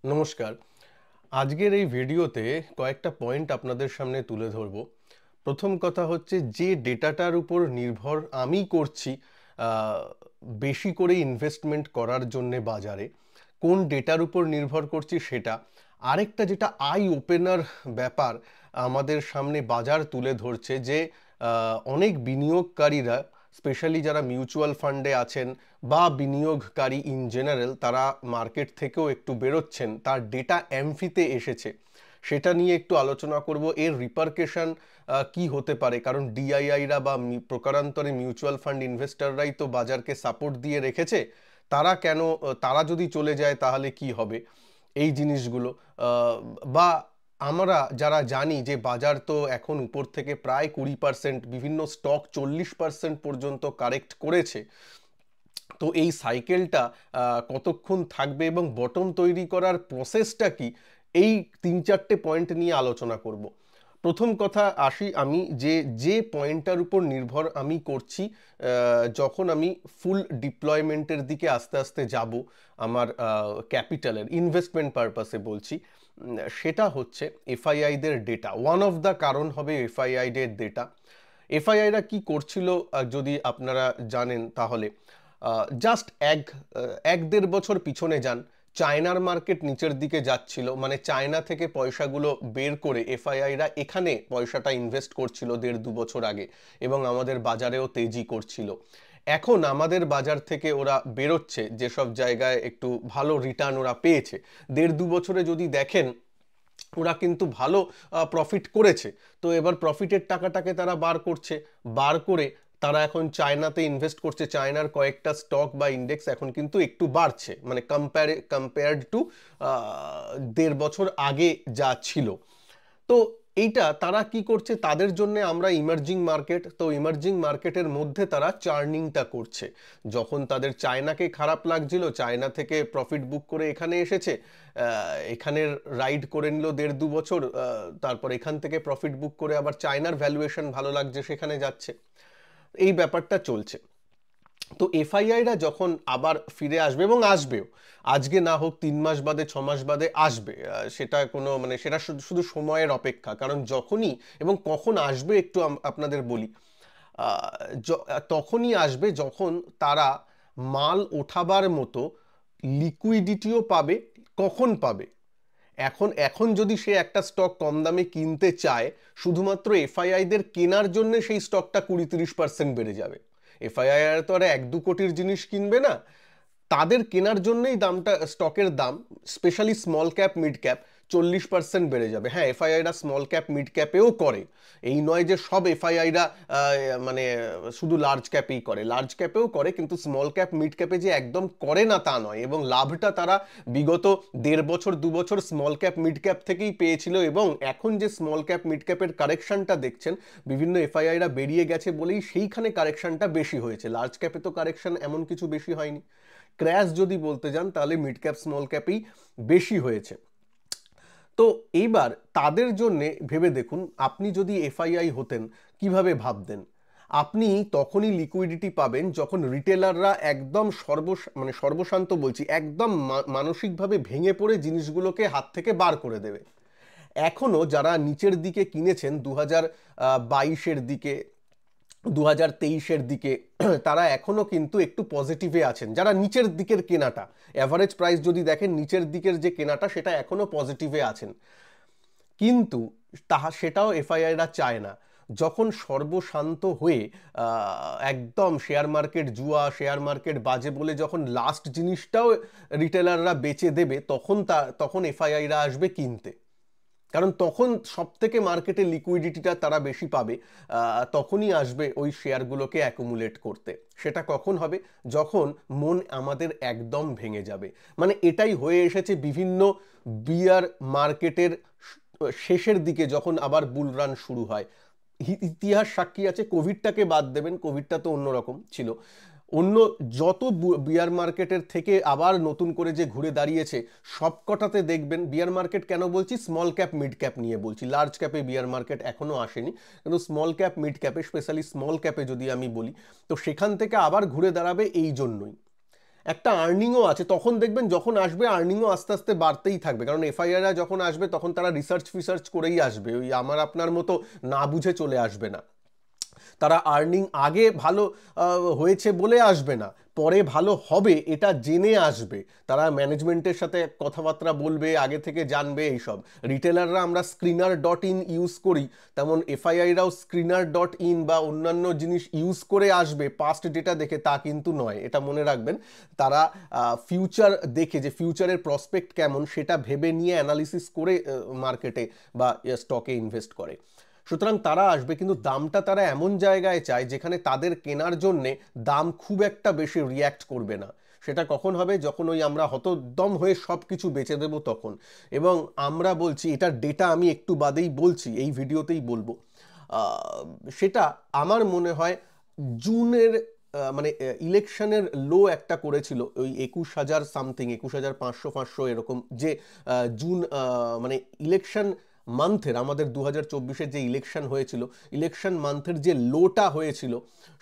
নমস্কার। আজকের এই ভিডিওতে কয়েকটা পয়েন্ট আপনাদের সামনে তুলে ধরব। প্রথম কথা হচ্ছে যে ডেটাটার উপর নির্ভর আমি করছি আহ, বেশি করে ইনভেস্টমেন্ট করার জন্যে বাজারে, কোন ডেটার উপর নির্ভর করছি সেটা। আরেকটা যেটা আই ওপেনার ব্যাপার আমাদের সামনে বাজার তুলে ধরছে যে অনেক বিনিয়োগকারীরা, স্পেশালি যারা মিউচুয়াল ফান্ডে আছেন বা বিনিয়োগকারী ইন জেনারেল, তারা মার্কেট থেকেও একটু বেরোচ্ছেন, তার ডেটা অ্যামফিতে এসেছে। সেটা নিয়ে একটু আলোচনা করব। এর রিপারকেশন কি হতে পারে, কারণ ডিআইআইরা বা প্রকারান্তরে মিউচুয়াল ফান্ড ইনভেস্টররাই তো বাজারকে সাপোর্ট দিয়ে রেখেছে। তারা কেন, তারা যদি চলে যায় তাহলে কি হবে, এই জিনিসগুলো বা আমরা যারা জানি যে বাজার তো এখন উপর থেকে প্রায় 20%, বিভিন্ন স্টক 40% পর্যন্ত কারেক্ট করেছে। তো এই সাইকেলটা কতক্ষণ থাকবে এবং বটম তৈরি করার প্রসেসটা কি, এই তিন চারটে পয়েন্ট নিয়ে আলোচনা করব। প্রথম কথা আসি আমি যে যে পয়েন্টটার উপর নির্ভর আমি করছি যখন আমি ফুল ডিপ্লয়মেন্টের দিকে আস্তে আস্তে যাব আমার ক্যাপিটালের ইনভেস্টমেন্ট পারপাসে বলছি, সেটা হচ্ছে এফআইআইদের ডেটা। ওয়ান অফ দ্য কারণ হবে এফআইআইদের ডেটা। এফআইআইরা কি করছিল যদি আপনারা জানেন তাহলে জাস্ট এক দেড় বছর পিছনে যান, চায়নার মার্কেট নিচের দিকে যাচ্ছিল, মানে চায়না থেকে পয়সাগুলো বের করে এফআইআইরা এখানে পয়সাটা ইনভেস্ট করছিল দেড় দু বছর আগে, এবং আমাদের বাজারেও তেজি করছিল। এখন আমাদের বাজার থেকে ওরা বেরোচ্ছে, যেসব জায়গায় একটু ভালো রিটার্ন ওরা পেয়েছে। দেড় দু বছরে যদি দেখেন ওরা কিন্তু ভালো প্রফিট করেছে। তো এবার প্রফিটের টাকাটাকে তারা বার করছে, বার করে তারা এখন চায়নাতে ইনভেস্ট করছে। চায়নার কয়েকটা স্টক বা ইন্ডেক্স এখন কিন্তু একটু বাড়ছে, মানে কম্পেয়ার্ড টু দেড় বছর আগে যা ছিল। তো এইটা তারা কি করছে, তাদের জন্য আমরা ইমার্জিং মার্কেট, তো ইমার্জিং মার্কেটের মধ্যে তারা চার্নিংটা করছে। যখন তাদের চায়নাকে খারাপ লাগছিল, চায়না থেকে প্রফিট বুক করে এখানে এসেছে, এখানের রাইড করে নিল দেড় দু বছর, তারপর এখান থেকে প্রফিট বুক করে আবার চায়নার ভ্যালুয়েশন ভালো লাগছে সেখানে যাচ্ছে। এই ব্যাপারটা চলছে। তো এফআইআইরা যখন আবার ফিরে আসবে, এবং আসবেও, আজকে না হোক 3 মাস বাদে 6 মাস বাদে আসবে, সেটা কোনো মানে সেটা শুধু শুধু সময়ের অপেক্ষা। কারণ যখনই এবং কখন আসবে একটু আপনাদের বলি। আহ, তখনই আসবে যখন তারা মাল ওঠাবার মতো লিকুইডিটিও পাবে। কখন পাবে? এখন এখন যদি সে একটা স্টক কম দামে কিনতে চায়, শুধুমাত্র এফআইআইদের কেনার জন্য সেই স্টকটা 20-30% বেড়ে যাবে। এফআইআই তো আর 1-2 কোটির জিনিস কিনবে না, তাদের কেনার জন্যই দামটা, স্টকের দাম, specially small cap mid cap, 40% বেড়ে যাবে। হ্যাঁ, এফআইআইরা স্মল ক্যাপ মিড ক্যাপেও করে, এই নয় যে সব এফআইআইরা মানে শুধু লার্জ ক্যাপেই করে, লার্জ ক্যাপেও করে, কিন্তু স্মল ক্যাপ মিড ক্যাপে যে একদম করে না তা নয়। এবং লাভটা তারা বিগত দেড় বছর দু বছর স্মল ক্যাপ মিড ক্যাপ থেকেই পেয়েছিল। এবং এখন যে স্মল ক্যাপ মিড ক্যাপের কারেকশনটা দেখছেন, বিভিন্ন এফআইআইরা বেরিয়ে গেছে বলেই সেইখানে কারেকশনটা বেশি হয়েছে। লার্জ ক্যাপে তো কারেকশন এমন কিছু বেশি হয়নি। ক্র্যাশ যদি বলতে যান তাহলে মিড ক্যাপ স্মল ক্যাপেই বেশি হয়েছে। তো এইবার তাদের জন্য ভেবে দেখুন, আপনি যদি এফআইআই হতেন কিভাবে ভাবতেন। আপনি তখনই লিকুইডিটি পাবেন যখন রিটেলাররা একদম মানে সর্বশান্ত বলছি, একদম মানসিকভাবে ভেঙে পড়ে জিনিসগুলোকে হাত থেকে বার করে দেবে। এখনো যারা নিচের দিকে কিনেছেন 2022-এর দিকে, 2023-এর দিকে, তারা এখনো কিন্তু একটু পজিটিভে আছেন। যারা নিচের দিকের কেনাটা, অ্যাভারেজ প্রাইস যদি দেখেন নিচের দিকের যে কেনাটা, সেটা এখনো পজিটিভে আছেন। কিন্তু সেটাও এফআইআইরা চায় না। যখন সর্বশান্ত হয়ে একদম শেয়ার মার্কেট জুয়া, শেয়ার মার্কেট বাজে বলে যখন লাস্ট জিনিসটাও রিটেলাররা বেচে দেবে, তখন এফআইআইরা আসবে কিনতে। কারণ তখন সব থেকে মার্কেটে লিকুইডিটিটা তারা বেশি পাবে, তখনই আসবে ওই শেয়ারগুলোকে অ্যাকুমুলেট করতে। সেটা কখন হবে? যখন মন আমাদের একদম ভেঙে যাবে। মানে এটাই হয়ে এসেছে বিভিন্ন বিয়ার মার্কেটের শেষের দিকে, যখন আবার বুল রান শুরু হয়। ইতিহাস সাক্ষী আছে, কোভিডটাকে বাদ দেবেন, কোভিডটা তো অন্যরকম ছিল, অন্য যত বিয়ার মার্কেটের থেকে আবার নতুন করে যে ঘুরে দাঁড়িয়েছে সবকটাতে দেখবেন। বিয়ার মার্কেট কেন বলছি, স্মল ক্যাপ মিড ক্যাপ নিয়ে বলছি, লার্জ ক্যাপে বিয়ার মার্কেট এখনো আসেনি, কিন্তু স্মল ক্যাপ মিড ক্যাপে, স্পেশালি স্মল ক্যাপে যদি আমি বলি, তো সেখান থেকে আবার ঘুরে দাঁড়াবে এই জন্যই। একটা আর্নিংও আছে, তখন দেখবেন যখন আসবে আর্নিংও আস্তে আস্তে বাড়তেই থাকবে, কারণ এফআইআররা যখন আসবে তখন তারা রিসার্চ করেই আসবে, ওই আমার আপনার মতো না বুঝে চলে আসবে না। তারা আর্নিং আগে ভালো হয়েছে বলে আসবে না, পরে ভালো হবে এটা জেনে আসবে। তারা ম্যানেজমেন্টের সাথে কথাবার্তা বলবে, আগে থেকে জানবে এইসব। রিটেলাররা আমরা screener.in ইউজ করি, তেমন এফআইআইরাও screener.in বা অন্যান্য জিনিস ইউজ করে আসবে পাস্ট ডেটা দেখে, তা কিন্তু নয়, এটা মনে রাখবেন। তারা ফিউচার দেখে, যে ফিউচারের প্রসপেক্ট কেমন সেটা ভেবে নিয়ে অ্যানালিসিস করে মার্কেটে বা স্টকে ইনভেস্ট করে। সুতরাং তারা আসবে, কিন্তু দামটা তারা এমন জায়গায় চায় যেখানে তাদের কেনার জন্যে দাম খুব একটা বেশি রিয়্যাক্ট করবে না। সেটা কখন হবে? যখন ওই আমরা হতদম হয়ে সব কিছু বেচে দেবো তখন। এবং আমরা বলছি, এটার ডেটা আমি একটু বাদেই বলছি, এই ভিডিওতেই বলবো, সেটা আমার মনে হয় জুনের মানে ইলেকশনের লো একটা করেছিল ওই 21,000 সামথিং, 21,500 এরকম, যে জুন মানে ইলেকশন মান্থের, আমাদের 2024-এর যে ইলেকশন হয়েছিল, ইলেকশন মান্থের যে লোটা হয়েছিল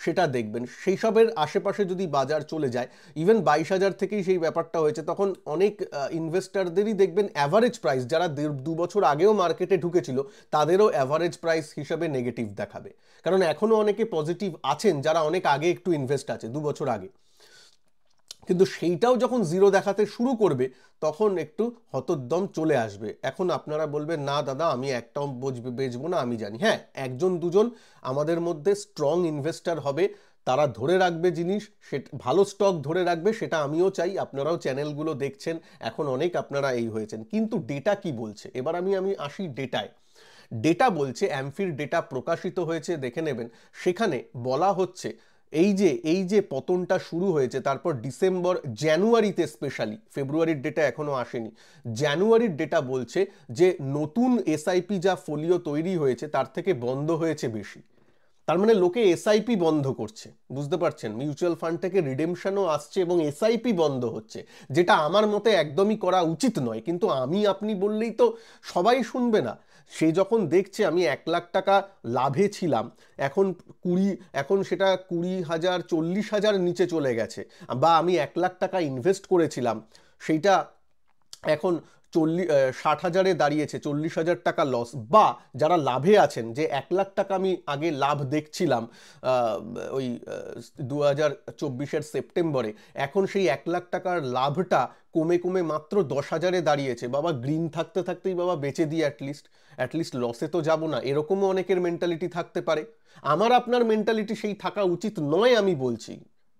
সেটা দেখবেন। সেই সবের আশেপাশে যদি বাজার চলে যায়, ইভেন 22,000 থেকেই সেই ব্যাপারটা হয়েছে, তখন অনেক ইনভেস্টারদেরই দেখবেন অ্যাভারেজ প্রাইস, যারা 2 বছর আগেও মার্কেটে ঢুকেছিল তাদেরও অ্যাভারেজ প্রাইস হিসাবে নেগেটিভ দেখাবে, কারণ এখনও অনেকে পজিটিভ আছেন যারা অনেক আগে একটু ইনভেস্ট আছে 2 বছর আগে। কিন্তু সেইটাও যখন জিরো দেখাতে শুরু করবে তখন একটু হতোদ্যম চলে আসবে। এখন আপনারা বলবেন, না দাদা আমি একটাও বেচবো না, আমি জানি। হ্যাঁ, একজন দুজন আমাদের মধ্যে স্ট্রং ইনভেস্টার হবে, তারা ধরে রাখবে জিনিস, সেটা ভালো স্টক ধরে রাখবে, সেটা আমিও চাই। আপনারাও চ্যানেলগুলো দেখছেন, এখন অনেক আপনারা এই হয়েছেন। কিন্তু ডেটা কি বলছে? এবার আমি আসি ডেটায়। ডেটা বলছে, অ্যামফির ডেটা প্রকাশিত হয়েছে, দেখে নেবেন। সেখানে বলা হচ্ছে এই যে পতনটা শুরু হয়েছে, তারপর ডিসেম্বর জানুয়ারিতে, স্পেশালি ফেব্রুয়ারির ডেটা এখনো আসেনি, জানুয়ারির ডেটা বলছে যে নতুন এসআইপি যা ফোলিও তৈরি হয়েছে তার থেকে বন্ধ হয়েছে বেশি। তার মানে লোকে এসআইপি বন্ধ করছে, বুঝতে পারছেন? মিউচুয়াল ফান্ড থেকে রিডেমশনও আসছে এবং এসআইপি বন্ধ হচ্ছে, যেটা আমার মতে একদমই করা উচিত নয়। কিন্তু আমি আপনি বললেই তো সবাই শুনবে না। সে যখন দেখছে আমি 1 লাখ টাকা লাভে ছিলাম, এখন সেটা 20,000 40,000 নিচে চলে গেছে, বা আমি 1 লাখ টাকা ইনভেস্ট করেছিলাম সেইটা এখন 60,000-এ দাঁড়িয়েছে, 40,000 টাকা লস। বা যারা লাভে আছেন, যে 1 লাখ টাকা আমি আগে লাভ দেখছিলাম ওই 2024-এর সেপ্টেম্বরে, এখন সেই 1 লাখ টাকার লাভটা কমে কমে মাত্র 10,000-এ দাঁড়িয়েছে। বাবা গ্রিন থাকতে থাকতেই বাবা বেচে দিই, অ্যাটলিস্ট লসে তো যাব না, এরকমও অনেকের মেন্টালিটি থাকতে পারে। আমার আপনার মেন্টালিটি সেই থাকা উচিত নয় আমি বলছি,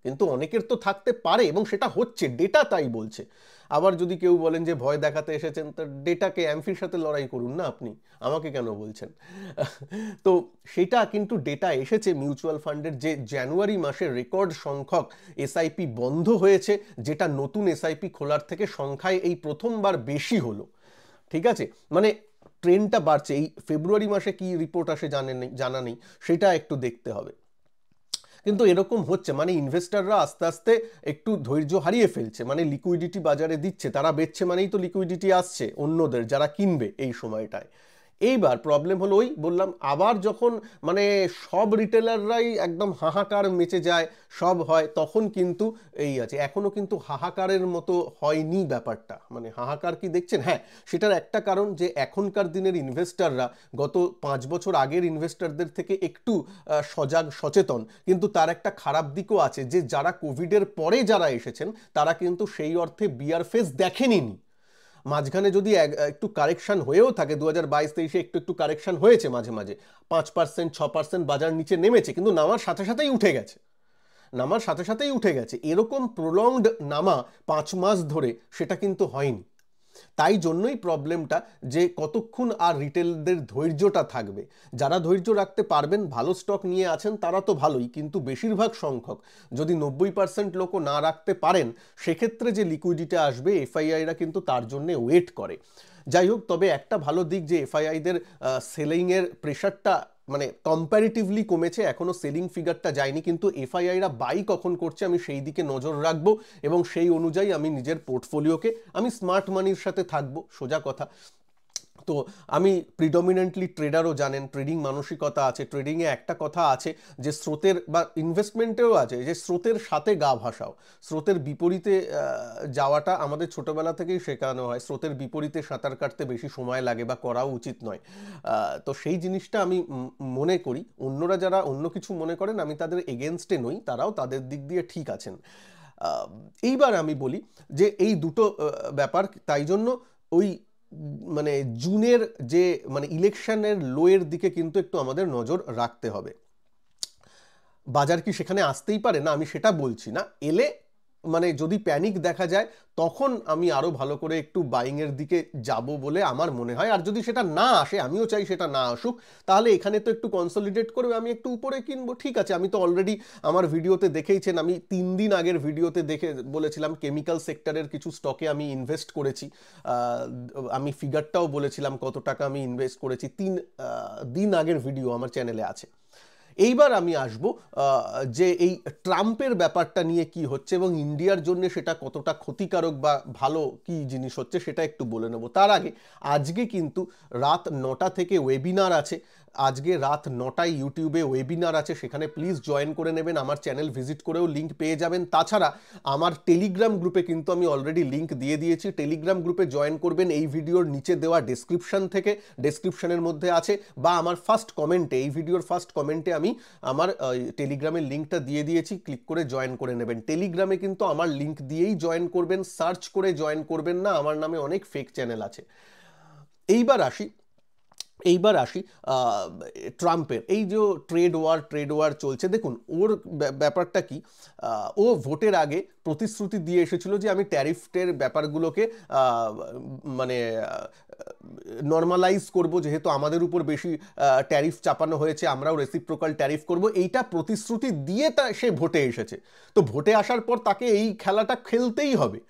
কিন্তু অনেকের তো থাকতে পারে, এবং সেটা হচ্ছে, ডেটা তাই বলছে। আবার যদি কেউ বলেন যে ভয় দেখাতে এসেছেন, তো ডেটাকে অ্যামফির সাথে লড়াই করুন না, আপনি আমাকে কেন বলছেন? তো সেটা কিন্তু ডেটা এসেছে মিউচুয়াল ফান্ডের, যে জানুয়ারি মাসে রেকর্ড সংখ্যক এসআইপি বন্ধ হয়েছে, যেটা নতুন এসআইপি খোলার থেকে সংখ্যায় এই প্রথমবার বেশি হলো। ঠিক আছে, মানে ট্রেন্ডটা বাড়ছে। এই ফেব্রুয়ারি মাসে কি রিপোর্ট আসে জানা নেই, সেটা একটু দেখতে হবে। কিন্তু এরকম হচ্ছে, মানে ইনভেস্টাররা আস্তে আস্তে একটু ধৈর্য হারিয়ে ফেলছে, মানে লিকুইডিটি বাজারে দিচ্ছে, তারা বেচছে মানেই তো লিকুইডিটি আসছে অন্যদের, যারা কিনবে এই সময়টায়। এইবার প্রবলেম হলো, ওই বললাম, আবার যখন মানে সব রিটেলাররাই একদম হাহাকার মেচে যায়, সব হয়, তখন কিন্তু এই আছে। এখনো কিন্তু হাহাকারের মতো হয়নি ব্যাপারটা। মানে হাহাকার কি দেখছেন? হ্যাঁ, সেটার একটা কারণ যে এখনকার দিনের ইনভেস্টাররা গত 5 বছর আগের ইনভেস্টারদের থেকে একটু সজাগ সচেতন। কিন্তু তার একটা খারাপ দিকও আছে, যে যারা কোভিডের পরে যারা এসেছেন তারা কিন্তু সেই অর্থে বিয়ার ফেস দেখেনি। মাঝখানে যদি একটু কারেকশন হয়েও থাকে, 2022-23-এ একটু কারেকশন হয়েছে মাঝে মাঝে, 5% 6% বাজার নিচে নেমেছে, কিন্তু নামার সাথে সাথেই উঠে গেছে। এরকম প্রলংড নামা 5 মাস ধরে সেটা কিন্তু হয়নি। তাই জন্যই প্রবলেমটা, যে কতক্ষণ আর রিটেলদের ধৈর্যটা থাকবে। যারা ধৈর্য রাখতে পারবেন, ভালো স্টক নিয়ে আছেন, তারা তো ভালোই, কিন্তু বেশিরভাগ সংখ্যক, যদি 90% লোকও না রাখতে পারেন, সেক্ষেত্রে যে লিকুইডিটি আসবে, এফআইআইরা কিন্তু তার জন্য ওয়েট করে। যাই হোক, তবে একটা ভালো দিক, যে এফআইআইদের সেলিংয়ের প্রেশারটা মানে কম্প্যারিটিভলি কমেছে। এখনো সেলিং ফিগারটা যায়নি, কিন্তু এফআইআইরা বাই কখন করছে আমি সেই দিকে নজর রাখবো, এবং সেই অনুযায়ী আমি নিজের পোর্টফোলিওকে, আমি স্মার্ট মানির সাথে থাকবো, সোজা কথা। তো আমি প্রিডমিনেন্টলি ট্রেডারও জানেন, ট্রেডিং মানসিকতা আছে, ট্রেডিংয়ে একটা কথা আছে যে স্রোতের বা ইনভেস্টমেন্টেও আছে যে স্রোতের সাথে গা ভাসাও। স্রোতের বিপরীতে যাওয়াটা আমাদের ছোটবেলা থেকেই শেখানো হয়, স্রোতের বিপরীতে সাঁতার কাটতে বেশি সময় লাগে বা করাও উচিত নয়। তো সেই জিনিসটা আমি মনে করি, অন্যরা যারা অন্য কিছু মনে করেন আমি তাদের এগেনস্টে নই, তারাও তাদের দিক দিয়ে ঠিক আছেন। এইবার আমি বলি যে এই দুটো ব্যাপার, তাই জন্য ওই মানে জুনের যে মানে ইলেকশনের লোয়ের দিকে কিন্তু একটু আমাদের নজর রাখতে হবে। বাজার কি সেখানে আসতেই পারে না, আমি সেটা বলছি না, এলে মানে যদি প্যানিক দেখা যায় তখন আমি আরো ভালো করে একটু বাইং এর দিকে যাব বলে আমার মনে হয়। আর যদি সেটা না আসে, আমিও চাই সেটা না আসুক, তাহলে এখানে তো একটু কনসলিডেট করবে, আমি একটু উপরে কিনবো, ঠিক আছে। আমি তো অলরেডি আমার ভিডিওতে দেখেইছেন, আমি 3 দিন আগের ভিডিওতে দেখে বলেছিলাম কেমিক্যাল সেক্টরের কিছু স্টকে আমি ইনভেস্ট করেছি। আমি ফিগারটাও বলেছিলাম কত টাকা আমি ইনভেস্ট করেছি, 3 দিন আগের ভিডিও আমার চ্যানেলে আছে। এইবার আমি আসব যে এই ট্রাম্পের ব্যাপারটা নিয়ে কি হচ্ছে এবং ইন্ডিয়ার জন্য সেটা কতটা ক্ষতিকারক বা ভালো কি জিনিস হচ্ছে সেটা একটু বলে নেব। তার আগে আজকে কিন্তু রাত 9টা থেকে ওয়েবিনার আছে, আজকে রাত 9টায় ইউটিউবে ওয়েবিনার আছে, সেখানে প্লিজ জয়েন করে নেবেন, আমার চ্যানেল ভিজিট করেও লিঙ্ক পেয়ে যাবেন। তাছাড়া আমার টেলিগ্রাম গ্রুপে কিন্তু আমি অলরেডি লিঙ্ক দিয়ে দিয়েছি, টেলিগ্রাম গ্রুপে জয়েন করবেন এই ভিডিওর নিচে দেওয়া ডেসক্রিপশন থেকে, ডেসক্রিপশনের মধ্যে আছে, বা আমার ফার্স্ট কমেন্টে, এই ভিডিওর ফার্স্ট কমেন্টে আমি আমার টেলিগ্রামের লিঙ্কটা দিয়ে দিয়েছি, ক্লিক করে জয়েন করে নেবেন। টেলিগ্রামে কিন্তু আমার লিঙ্ক দিয়েই জয়েন করবেন, সার্চ করে জয়েন করবেন না, আমার নামে অনেক ফেক চ্যানেল আছে। এইবার আসি ট্রাম্পের এই যে ট্রেড ওয়ার চলছে। দেখুন ওর ব্যাপারটা কি, ও ভোটের আগে প্রতিশ্রুতি দিয়ে এসেছিল যে আমি ট্যারিফের ব্যাপারগুলোকে মানে নর্মালাইজ করব, যেহেতু আমাদের উপর বেশি ট্যারিফ চাপানো হয়েছে আমরাও রেসিপ্রোকাল ট্যারিফ করব, এইটা প্রতিশ্রুতি দিয়ে সে ভোটে এসেছে। তো ভোটে আসার পর তাকে এই খেলাটা খেলতেই হবে।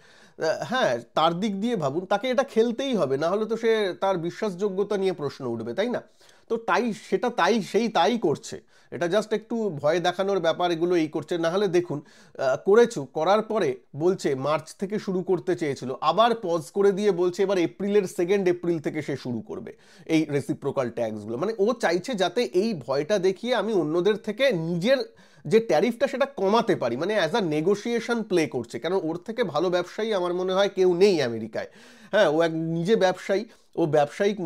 হ্যাঁ, তার দিক দিয়ে ভাবুন, তাকে এটা খেলতেই হবে, না হলে তো সে তার বিশ্বাসযোগ্যতা নিয়ে প্রশ্ন উঠবে, তাই না? তো তাই করছে, এটা জাস্ট একটু ভয় দেখানোর ব্যাপার, এগুলো এই করছে। না হলে দেখুন করার পরে বলছে মার্চ থেকে শুরু করতে চেয়েছিল, আবার পজ করে দিয়ে বলছে এবার এপ্রিলের 2 এপ্রিল থেকে সে শুরু করবে এই রেসিপ্রোকাল ট্যাক্সগুলো। মানে ও চাইছে যাতে এই ভয়টা দেখিয়ে আমি অন্যদের থেকে নিজের যে ট্যারিফটা সেটা কমাতে পারি, মানে অ্যাজ আ নেগোসিয়েশন প্লে করছে। কারণ ওর থেকে ভালো ব্যবসায়ী আমার মনে হয় কেউ নেই আমেরিকায়। হ্যাঁ, ও নিজে ব্যবসায়ী, ও ব্যবসায়িক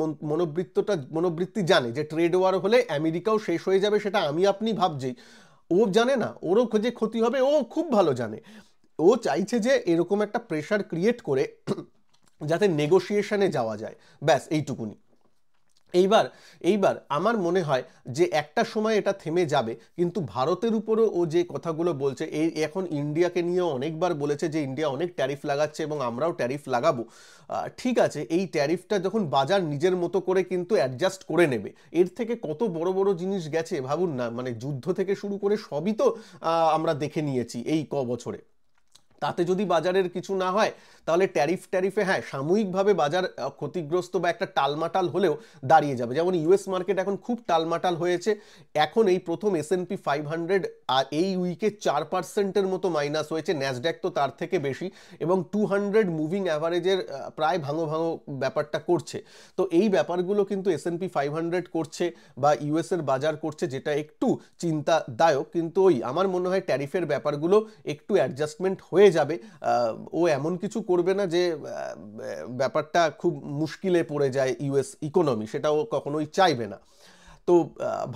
মনোবৃত্তি জানে যে ট্রেড ওয়ার হলে আমেরিকাও শেষ হয়ে যাবে, সেটা আমি আপনি ভাবছি, ও জানে না ওরও যে ক্ষতি হবে ও খুব ভালো জানে। ও চাইছে যে এরকম একটা প্রেশার ক্রিয়েট করে যাতে নেগোসিয়েশনে যাওয়া যায়, ব্যাস এইটুকুনি। এইবার আমার মনে হয় যে একটা সময় এটা থেমে যাবে, কিন্তু ভারতের উপরও ও যে কথাগুলো বলছে, এই এখন ইন্ডিয়াকে নিয়েও অনেকবার বলেছে যে ইন্ডিয়া অনেক ট্যারিফ লাগাচ্ছে এবং আমরাও ট্যারিফ লাগাবো। ঠিক আছে, এই ট্যারিফটা যখন বাজার নিজের মতো করে কিন্তু অ্যাডজাস্ট করে নেবে, এর থেকে কত বড় বড় জিনিস গেছে ভাবুন না, মানে যুদ্ধ থেকে শুরু করে সবই তো আমরা দেখে নিয়েছি এই বছরে। তাতে যদি বাজারের কিছু না হয় তাহলে ট্যারিফে হ্যাঁ সাময়িকভাবে বাজার ক্ষতিগ্রস্ত বা একটা টালমাটাল হলেও দাঁড়িয়ে যাবে। যেমন ইউএস মার্কেট এখন খুব টালমাটাল হয়েছে, এখন এই প্রথম S&P 500 এই উইকে 4%-এর মতো মাইনাস হয়েছে, ন্যাসড্যাক তো তার থেকে বেশি, এবং 200 মুভিং অ্যাভারেজের প্রায় ভাঙো ব্যাপারটা করছে। তো এই ব্যাপারগুলো কিন্তু S&P 500 করছে বা ইউএস এর বাজার করছে, যেটা একটু চিন্তাদায়ক। কিন্তু আমার মনে হয় ট্যারিফের ব্যাপারগুলো একটু অ্যাডজাস্টমেন্ট হয়ে যাবে। ও এমন কিছু করবে না যে ব্যাপারটা খুব মুশকিলে পড়ে যায় ইউএস ইকোনমি, সেটা ও কখনোই চাইবে না। তো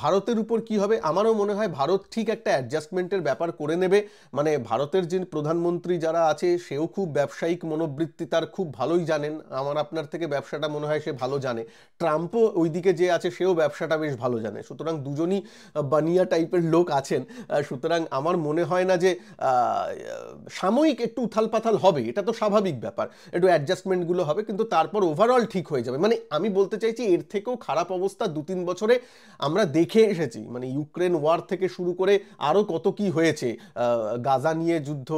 ভারতের উপর কি হবে, আমারও মনে হয় ভারত ঠিক একটা অ্যাডজাস্টমেন্টের ব্যাপার করে নেবে। মানে ভারতের যে প্রধানমন্ত্রী যারা আছে সেও খুব ব্যবসায়িক মনোবৃত্তি, তার খুব ভালোই জানেন, আমার আপনার থেকে ব্যবসাটা মনে হয় সে ভালো জানে। ট্রাম্পও ওইদিকে যে আছে সেও ব্যবসাটা বেশ ভালো জানে, সুতরাং দুজনই বানিয়া টাইপের লোক আছেন। সুতরাং আমার মনে হয় না যে সাময়িক একটু উথালপাথাল হবে, এটা তো স্বাভাবিক ব্যাপার, একটু অ্যাডজাস্টমেন্টগুলো হবে, কিন্তু তারপর ওভারঅল ঠিক হয়ে যাবে। মানে আমি বলতে চাইছি এর থেকেও খারাপ অবস্থা 2-3 বছরে আমরা দেখে এসেছি, মানে ইউক্রেন ওয়ার থেকে শুরু করে আরও কত কি হয়েছে, গাজা নিয়ে যুদ্ধ,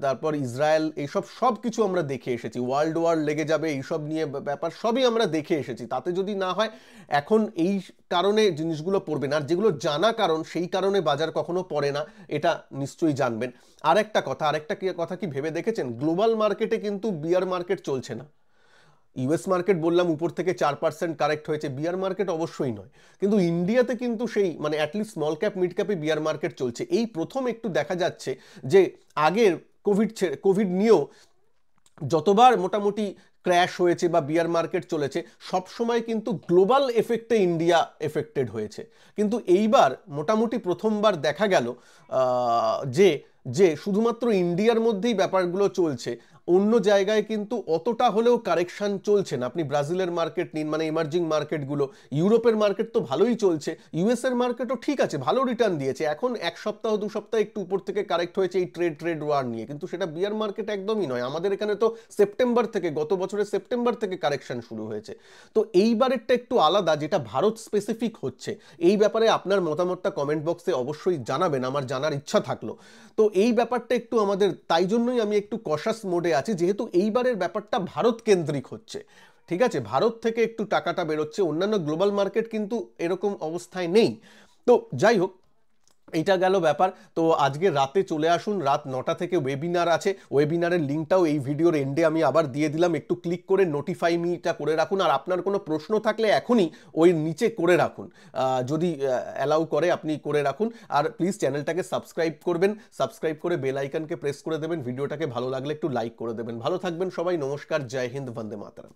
তারপর ইসরায়েল, এইসব সব কিছু আমরা দেখে এসেছি, ওয়ার্ল্ড ওয়ার লেগে যাবে এইসব নিয়ে ব্যাপার সবই আমরা দেখে এসেছি। তাতে যদি না হয়, এখন এই কারণে জিনিসগুলো পড়বে না, আর যেগুলো জানা কারণ সেই কারণে বাজার কখনো পড়ে না, এটা নিশ্চয়ই জানবেন। আরেকটা কথা কি ভেবে দেখেছেন, গ্লোবাল মার্কেটে কিন্তু বিয়ার মার্কেট চলছে না, ইউএস মার্কেট বললাম উপর থেকে 4% কারেক্ট হয়েছে, বিয়ার মার্কেট অবশ্যই নয়, কিন্তু ইন্ডিয়াতে কিন্তু সেই মানে অ্যাটলিস্ট স্মল ক্যাপ মিড ক্যাপে বিয়ার মার্কেট চলছে। এই প্রথম একটু দেখা যাচ্ছে যে আগের কোভিড নিয়েও যতবার মোটামুটি ক্র্যাশ হয়েছে বা বিয়ার মার্কেট চলেছে, সব সময় কিন্তু গ্লোবাল এফেক্টে ইন্ডিয়া এফেক্টেড হয়েছে। কিন্তু এইবার মোটামুটি প্রথমবার দেখা গেল যে যে শুধুমাত্র ইন্ডিয়ার মধ্যেই ব্যাপারগুলো চলছে, অন্য জায়গায় কিন্তু অতটা হলেও কারেকশন চলছে না। আপনি ব্রাজিলের মার্কেট নিন, মানে এমার্জিং মার্কেটগুলো, ইউরোপের মার্কেট তো ভালোই চলছে, ইউএস এর মার্কেটও ঠিক আছে, ভালো রিটার্ন দিয়েছে। এখন এক সপ্তাহ দু সপ্তাহ একটু উপর থেকে কারেক্ট হয়েছে এই ট্রেড ওয়ার নিয়ে, কিন্তু সেটা বিয়ার মার্কেট একদমই নয়। আমাদের এখানে তো সেপ্টেম্বর থেকে, গত বছরের সেপ্টেম্বর থেকে কারেকশন শুরু হয়েছে। তো এইবারেরটা একটু আলাদা, যেটা ভারত স্পেসিফিক হচ্ছে। এই ব্যাপারে আপনার মতামতটা কমেন্ট বক্সে অবশ্যই জানাবেন, আমার জানার ইচ্ছা থাকলো। তো এই ব্যাপারটা একটু আমাদের, তাই জন্যই আমি একটু কশাস মোডে আছি, যেহেতু এইবারের ব্যাপারটা ভারত কেন্দ্রিক হচ্ছে। ঠিক আছে, ভারত থেকে একটু টাকাটা বেরোচ্ছে, অন্যান্য গ্লোবাল মার্কেট কিন্তু এরকম অবস্থায় নেই। তো যাই হোক, এইটা গেল ব্যাপার। তো আজকে রাতে চলে আসুন, রাত 9টা থেকে ওয়েবিনার আছে, ওয়েবিনারের লিঙ্কটাও এই ভিডিওর এন্ডে আমি আবার দিয়ে দিলাম, একটু ক্লিক করে নোটিফাই মিটা করে রাখুন। আর আপনার কোনো প্রশ্ন থাকলে এখনই ওই নিচে করে রাখুন, যদি অ্যালাউ করে আপনি করে রাখুন। আর প্লিজ চ্যানেলটাকে সাবস্ক্রাইব করবেন, সাবস্ক্রাইব করে বেল আইকনকে প্রেস করে দেবেন, ভিডিওটাকে ভালো লাগলে একটু লাইক করে দেবেন। ভালো থাকবেন সবাই, নমস্কার, জয় হিন্দ, বন্দে মাতরম।